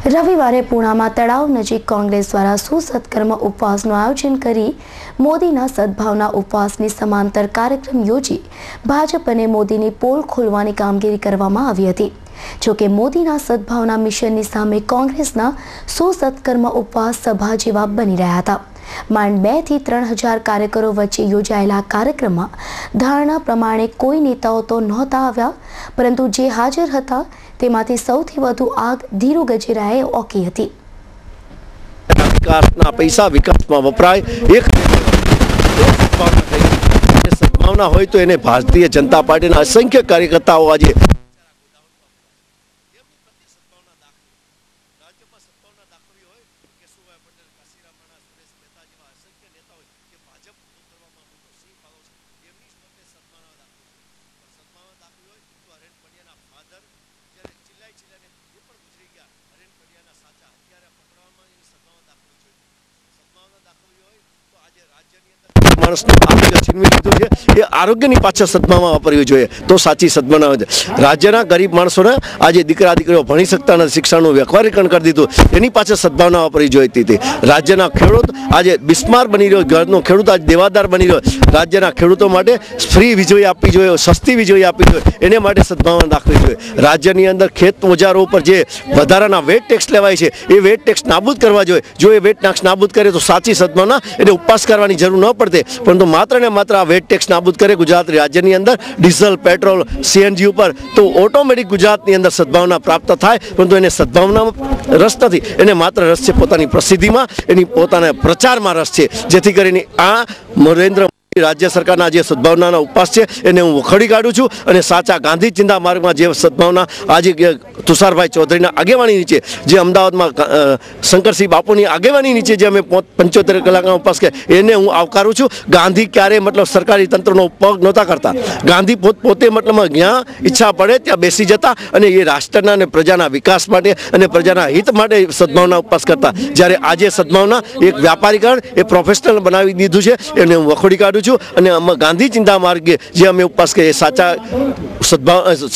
રવિવારે પુણામાં તળાવ નજીક કોંગ્રેસ દ્વારા સુસત્કર્મ ઉપવાસનું આયોજન કરી મોદીના સદભાવના ઉપવાસની સમાંતર કાર્યક્રમ યોજી ભાજપ અને મોદીની પોલ ખોલવાની કામગીરી કરવામાં આવી હતી। જોકે મોદીના સદભાવના મિશનની સામે કોંગ્રેસના સુસત્કર્મ ઉપવાસ સભા જેવા બની રહ્યા હતા। માંડ 2 થી 3000 કાર્યકરો વચ્ચે યોજાયેલા કાર્યક્રમમાં ધારણા પ્રમાણે કોઈ નેતાઓ તો નહોતા આવ્યા, પરંતુ જે હાજર હતા તેમાંથી સૌથી વધુ આગ ધીરુ ગજેરાએ ઓકી હતી। વિકાસના પૈસા વિકાસમાં વપરાય, એક સદભાવના હોય તો એને ભારતીય જનતા પાર્ટીના અસંખ્ય કાર્યકર્તાઓ આજે आरोग्यની પાછળ સદભાવના વાપરવી જોઈએ તો સાચી સદભાવના હોય। રાજ્યના ગરીબ માણસોને આજે દીકરા દીકરીઓ ભણી શકતા નથી, શિક્ષણનું વ્યાપારીકરણ કરી દીધું, એની પાછળ સદભાવના વાપરવી જોઈતી હતી। રાજ્યના ખેડૂત આજે બિસ્માર બની રહ્યો, ઘરનો ખેડૂત આજે દેવાદાર બની રહ્યો। રાજ્યના ખેડૂતો માટે ફ્રી વીજળી આપવી જોઈએ, સસ્તી વીજળી આપવી જોઈએ, એને માટે સદભાવના દાખવી જોઈએ। રાજ્યની અંદર ખેત ઓજારો ઉપર જે વધારાના વેટ ટેક્સ લેવાય છે એ વેટ ટેક્સ નાબૂદ કરવા જોઈએ। જો એ વેટ ટેક્સ નાબૂદ કરે તો સાચી સદભાવના, એને ઉપવાસ કરવાની જરૂર ન પડતે, પરંતુ માત્ર ને માત્ર આ વેટ ટેક્સ નાબૂદ કરે ગુજરાત રાજ્યની અંદર ડીઝલ, પેટ્રોલ, સીએનજી ઉપર, તો ઓટોમેટિક ગુજરાતની અંદર સદભાવના પ્રાપ્ત થાય। પરંતુ એને સદભાવનામાં રસ નથી, એને માત્ર રસ છે પોતાની પ્રસિદ્ધિમાં, એની પોતાના પ્રચારમાં રસ છે। જેથી કરીને આ નરેન્દ્ર રાજ્ય સરકારના જે સદભાવનાના ઉપવાસ છે એને હું વખોડી કાઢું છું અને સાચા ગાંધી ચિંતા માર્ગમાં જે સદભાવના આજે તુષારભાઈ ચૌધરીના આગેવાની નીચે, જે અમદાવાદમાં શંકરસિંહ બાપુની આગેવાની નીચે જે અમે 75 કલાકના ઉપવાસ કે એને હું આવકારું છું। ગાંધી ક્યારે મતલબ સરકારી તંત્રનો ઉપયોગ નહોતા કરતા, ગાંધી પોતે મતલબ જ્યાં ઈચ્છા પડે ત્યાં બેસી જતા અને એ રાષ્ટ્રના અને પ્રજાના વિકાસ માટે અને પ્રજાના હિત માટે સદભાવના ઉપવાસ કરતા। જ્યારે આજે સદભાવના એક વ્યાપારીકરણ, એ પ્રોફેશનલ બનાવી દીધું છે, એને હું વખોડી કાઢું છું અને ગાંધી ચિંતા માર્ગે જે અમે ઉપવાસ કરીએ સાચા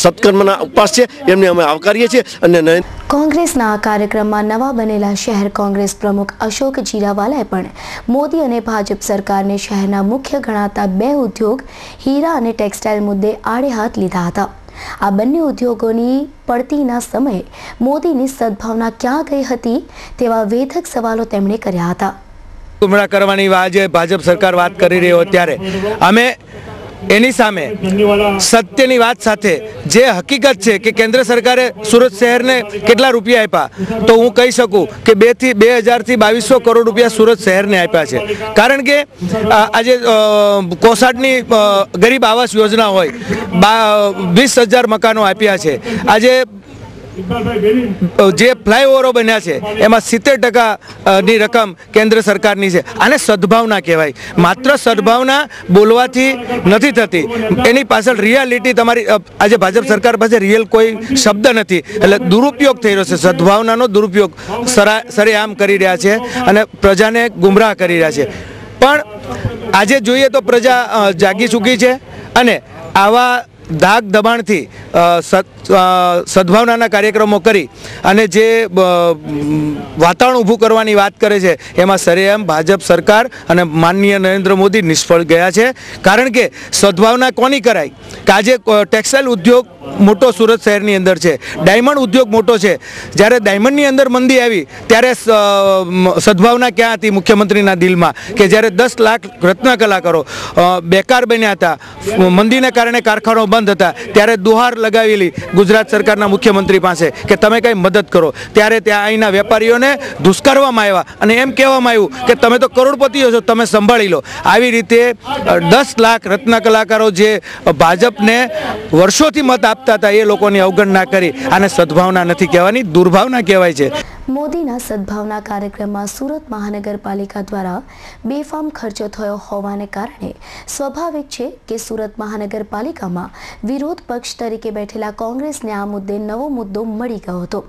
સત્કર્મના ઉપવાસ છે એમને અમે આવકારીએ છીએ। અને કોંગ્રેસના આ કાર્યક્રમમાં નવા બનેલા શહેર કોંગ્રેસ પ્રમુખ અશોક જીરાવાલાએ પણ મોદી અને ભાજપ સરકારને શહેરના મુખ્ય ગણાતા 2 ઉદ્યોગ હીરા અને ટેક્સટાઇલ મુદ્દે આડે હાથ લીધા હતા। આ બંને ઉદ્યોગોની પડતીના સમયે મોદીની સદભાવના ક્યાં ગઈ હતી તેવા વેધક સવાલો તેમણે કર્યા હતા। ગુમરાહ કરવાની આજે ભાજપ સરકાર વાત કરી રહ્યો ત્યારે અમે એની સામે સત્યની વાત સાથે જે હકીકત છે કે કેન્દ્ર સરકારે સુરત શહેરને કેટલા રૂપિયા આપ્યા, તો હું કહી શકું કે 2000 થી 2200 કરોડ રૂપિયા સુરત શહેરને આપ્યા છે। કારણ કે આજે કોસાડની ગરીબ આવાસ યોજના હોય, 20,000 મકાનો આપ્યા છે। આજે જે ફ્લાયઓવરો બન્યા છે એમાં 70% ની રકમ કેન્દ્ર સરકારની છે। આને સદભાવના કહેવાય। માત્ર સદભાવના બોલવાથી નથી થતી, એની પાછળ રિયાલિટી તમારી આજે ભાજપ સરકાર પાસે રિયલ કોઈ શબ્દ નથી, એટલે દુરુપયોગ થઈ રહ્યો છે। સદભાવનાનો દુરુપયોગ સરેઆમ કરી રહ્યા છે અને પ્રજાને ગુમરાહ કરી રહ્યા છે। પણ આજે જોઈએ તો પ્રજા જાગી ચૂકી છે અને આવા ધાક દબાણથી સદભાવનાના કાર્યક્રમો કરી અને જે વાતાવરણ ઊભું કરવાની વાત કરે છે એમાં સરેઆમ ભાજપ સરકાર અને માનનીય નરેન્દ્ર મોદી નિષ્ફળ ગયા છે। કારણ કે સદભાવના કોની કરાય કે આજે ટેક્સટાઇલ ઉદ્યોગ મોટો સુરત શહેરની અંદર છે, ડાયમંડ ઉદ્યોગ મોટો છે। જ્યારે ડાયમંડની અંદર મંદી આવી ત્યારે સદભાવના ક્યાં હતી મુખ્યમંત્રીના દિલમાં, કે જ્યારે 10 લાખ રત્ન કલાકારો બેકાર બન્યા હતા, મંદીને કારણે કારખાનાઓ બંધ હતા, ત્યારે દુહાર લગાવેલી ગુજરાત સરકારના મુખ્યમંત્રી પાસે કે તમે કંઈ મદદ કરો, ત્યારે ત્યાં અહીંના વેપારીઓને ધુષ્કારવામાં આવ્યા અને એમ કહેવામાં આવ્યું કે તમે તો કરોડપતિઓ છો, તમે સંભાળી લો। આવી રીતે 10 લાખ રત્ન કલાકારો જે ભાજપને વર્ષોથી મત આપતા હતા એ લોકોની અવગણના કરી આને સદભાવના નથી કહેવાની, દુર્ભાવના કહેવાય છે। મોદીના સદભાવના કાર્યક્રમમાં સુરત મહાનગરપાલિકા દ્વારા બેફામ ખર્ચો થયો હોવાને કારણે સ્વાભાવિક છે કે સુરત મહાનગરપાલિકામાં વિરોધ પક્ષ તરીકે બેઠેલા કોંગ્રેસને આ મુદ્દે નવો મુદ્દો મળી ગયો હતો।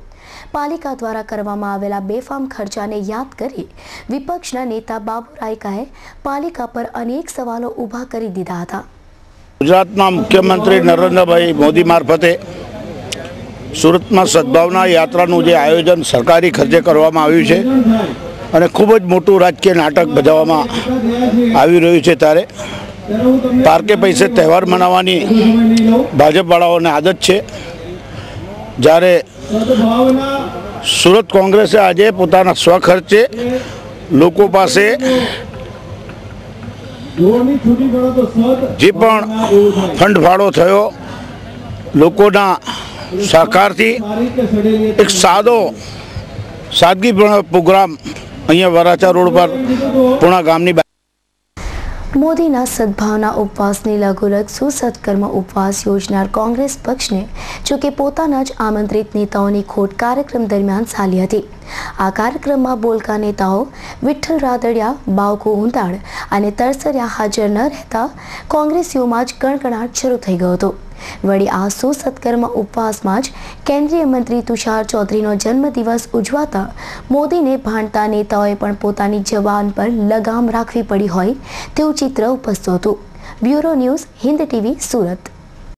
પાલિકા દ્વારા કરવામાં આવેલા બેફામ ખર્ચાને યાદ કરી વિપક્ષના નેતા બાબુ રાયકાએ પાલિકા પર અનેક સવાલો ઊભા કરી દીધા હતા। ગુજરાતના મુખ્યમંત્રી નરેન્દ્રભાઈ મોદી મારફતે સુરતમાં સદભાવના યાત્રાનું જે આયોજન સરકારી ખર્ચે કરવામાં આવ્યું છે અને ખૂબ જ મોટું રાજકીય નાટક ભજવવામાં આવી રહ્યું છે, ત્યારે પાર્કે પૈસે તહેવાર મનાવવાની ભાજપવાળાઓને આદત છે, જ્યારે સુરત કોંગ્રેસે આજે પોતાના સ્વખર્ચે લોકો પાસે જે પણ ફંડ ફાળો થયો લોકોના સહકારથી એક સાદગીપૂર્ણ પ્રોગ્રામ અહીંયા વરાછા રોડ પર પૂણા ગામની મોદીના સદભાવના ઉપવાસની લઘુલઘ સુસત્કર્મ ઉપવાસ યોજનાર કોંગ્રેસ પક્ષને જોકે પોતાના જ આમંત્રિત નેતાઓની ખોટ કાર્યક્રમ દરમિયાન ચાલી હતી। આ કાર્યક્રમમાં બોલકા નેતાઓ વિઠ્ઠલ રાદડિયા, બાવકુ ઉંતાડ અને તરસરિયા હાજર ન રહેતા કોંગ્રેસીઓમાં જ કણકણાટ શરૂ થઈ ગયો હતો। વળી આ સુસત્કર્મ ઉપવાસમાં જ કેન્દ્રીય મંત્રી તુષાર ચૌધરીનો જન્મદિવસ ઉજવાતા મોદીને ભાંડતા નેતાઓએ પણ પોતાની જબાન પર લગામ રાખવી પડી હોય તેવું ચિત્ર ઉપસતું હતું। Bureau news, Hind TV, Surat.